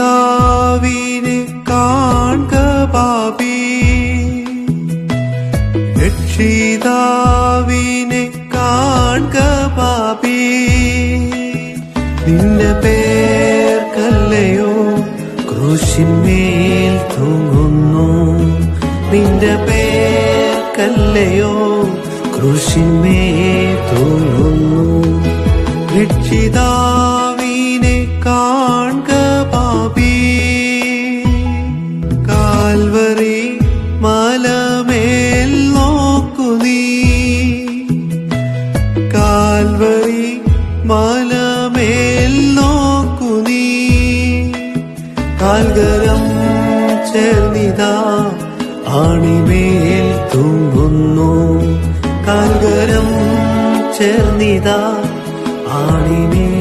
രക്ഷിതാവിനെ കാൺക പാപി, രക്ഷിതാവിനെ കാൺക പാപി. നിന്റെ പേർക്കല്ലയോ ക്രൂശിന്മേൽ തൂങ്ങുന്നു, നിന്റെ പേർക്കല്ലയോ ക്രൂശിന്മേൽ തൂങ്ങുന്നു. രക്ഷിതാവിനെ കാൺക പാപി, കാൽവറി മലമേൽ നോക്കു നീ, കാൽവറി മലമേൽ നോക്കു നീ. കാൽകരം ചേർന്നിതാ ആണിമേൽ തൂങ്ങുന്നു, കാൽകരം ചേർന്നിതാ ആണിമേൽ